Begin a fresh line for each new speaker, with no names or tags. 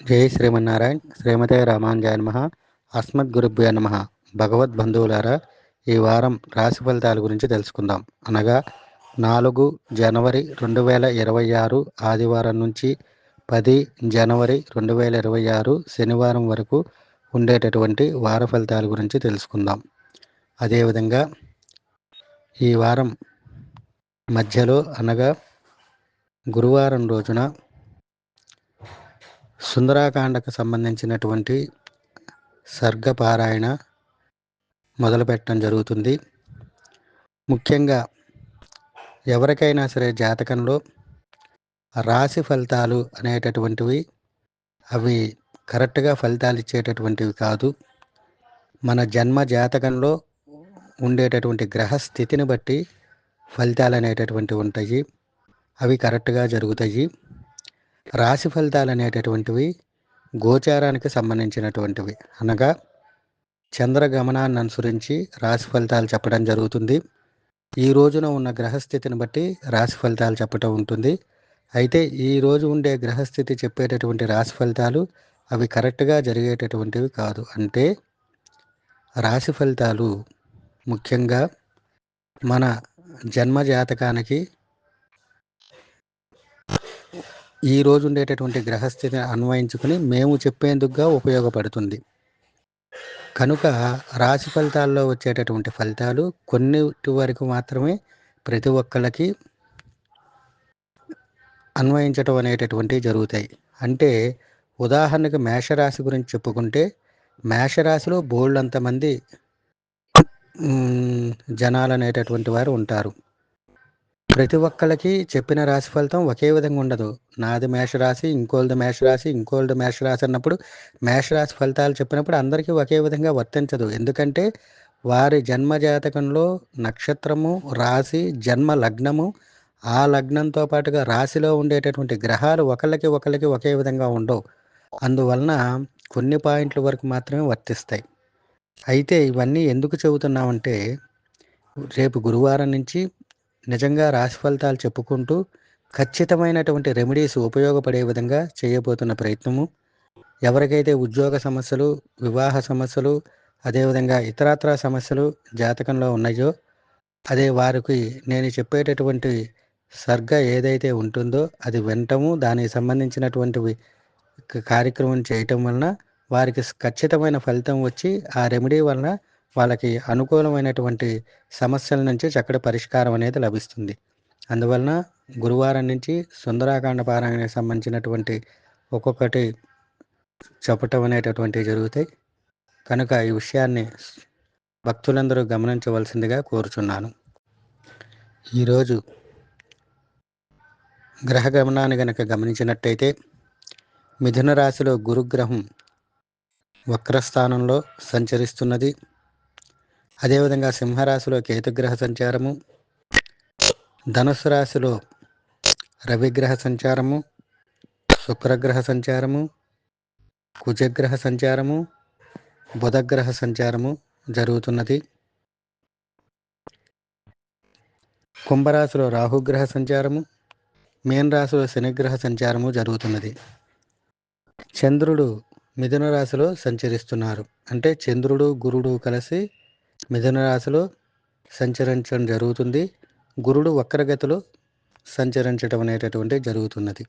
జై శ్రీమన్నారాయణ శ్రీమతే రామానుజాయ నమః. అస్మద్గురుభ్యో నమః. భగవద్బంధువులారా, ఈ వారం రాశి ఫలితాల గురించి తెలుసుకుందాం. అనగా 4 జనవరి 2026 ఆదివారం నుంచి 10 జనవరి 2026 శనివారం వరకు ఉండేటటువంటి వార ఫలితాల గురించి తెలుసుకుందాం. అదేవిధంగా ఈ వారం మధ్యలో అనగా గురువారం రోజున సుందరాకాండకు సంబంధించినటువంటి సర్గపారాయణ మొదలుపెట్టడం జరుగుతుంది. ముఖ్యంగా ఎవరికైనా సరే జాతకంలో రాశి ఫలితాలు అనేటటువంటివి అవి కరెక్ట్గా ఫలితాలు ఇచ్చేటటువంటివి కాదు. మన జన్మ జాతకంలో ఉండేటటువంటి గ్రహస్థితిని బట్టి ఫలితాలు అనేటటువంటివి ఉంటాయి. అవి కరెక్ట్గా జరుగుతాయి. రాశి ఫలితాలు అనేటటువంటివి గోచారానికి సంబంధించినటువంటివి, అనగా చంద్రగమనాన్ని అనుసరించి రాశి ఫలితాలు చెప్పడం జరుగుతుంది. ఈ రోజున ఉన్న గ్రహస్థితిని బట్టి రాశి ఫలితాలు చెప్పటం ఉంటుంది. అయితే ఈ రోజు ఉండే గ్రహస్థితి చెప్పేటటువంటి రాశి ఫలితాలు అవి కరెక్ట్గా జరిగేటటువంటివి కాదు. అంటే రాశి ఫలితాలు ముఖ్యంగా మన జన్మ జాతకానికి ఈ రోజు ఉండేటటువంటి గ్రహస్థితిని అన్వయించుకుని మేము చెప్పేందుకుగా ఉపయోగపడుతుంది. కనుక రాశి ఫలితాల్లో వచ్చేటటువంటి ఫలితాలు కొన్నిటి వరకు మాత్రమే ప్రతి ఒక్కళ్ళకి అన్వయించటం అనేటటువంటివి జరుగుతాయి. అంటే ఉదాహరణకు మేషరాశి గురించి చెప్పుకుంటే, మేషరాశిలో బోల్డంతమంది జనాలు అనేటటువంటి వారు ఉంటారు. ప్రతి ఒక్కళ్ళకి చెప్పిన రాశి ఫలితం ఒకే విధంగా ఉండదు. నాది మేషరాశి, ఇంకోళ్ళది మేషరాశి, ఇంకోళ్ళది మేషరాశి అన్నప్పుడు మేషరాశి ఫలితాలు చెప్పినప్పుడు అందరికీ ఒకే విధంగా వర్తించదు. ఎందుకంటే వారి జన్మ జాతకంలో నక్షత్రము, రాశి, జన్మ లగ్నము, ఆ లగ్నంతో పాటుగా రాశిలో ఉండేటటువంటి గ్రహాలు ఒకళ్ళకి ఒకే విధంగా ఉండవు. అందువలన కొన్ని పాయింట్ల వరకు మాత్రమే వర్తిస్తాయి. అయితే ఇవన్నీ ఎందుకు చెబుతున్నామంటే, రేపు గురువారం నుంచి నిజంగా రాశి ఫలితాలు చెప్పుకుంటూ ఖచ్చితమైనటువంటి రెమెడీస్ ఉపయోగపడే విధంగా చేయబోతున్న ప్రయత్నము. ఎవరికైతే ఉద్యోగ సమస్యలు, వివాహ సమస్యలు, అదేవిధంగా ఇతరత్రా సమస్యలు జాతకంలో ఉన్నాయో, అదే వారికి నేను చెప్పేటటువంటి సర్గ ఏదైతే ఉంటుందో అది వినటము, దానికి సంబంధించినటువంటి కార్యక్రమం చేయటం వలన వారికి ఖచ్చితమైన ఫలితం వచ్చి ఆ రెమెడీ వలన వాళ్ళకి అనుకూలమైనటువంటి సమస్యల నుంచి చక్కటి పరిష్కారం అనేది లభిస్తుంది. అందువలన గురువారం నుంచి సుందరాకాండ పారాయణకు సంబంధించినటువంటి ఒక్కొక్కటి చెప్పటం అనేటటువంటివి జరుగుతాయి. కనుక ఈ విషయాన్ని భక్తులందరూ గమనించవలసిందిగా కోరుచున్నాను. ఈరోజు గ్రహ గమనాన్ని గనక గమనించినట్టయితే, మిథున రాశిలో గురుగ్రహం వక్రస్థానంలో సంచరిస్తున్నది. అదేవిధంగా సింహరాశిలో కేతుగ్రహ సంచారము, ధనుసు రాశిలో రవిగ్రహ సంచారము, శుక్రగ్రహ సంచారము, కుజగ్రహ సంచారము, బుధగ్రహ సంచారము జరుగుతున్నది. కుంభరాశిలో రాహుగ్రహ సంచారము, మీన రాశిలో శనిగ్రహ సంచారము జరుగుతున్నది. చంద్రుడు మిథున రాశిలో సంచరిస్తున్నారు. అంటే చంద్రుడు గురుడు కలిసి మిథున రాశిలో సంచరించడం జరుగుతుంది. గురుడు వక్రగతిలో సంచరించడం అనేటటువంటి జరుగుతున్నది.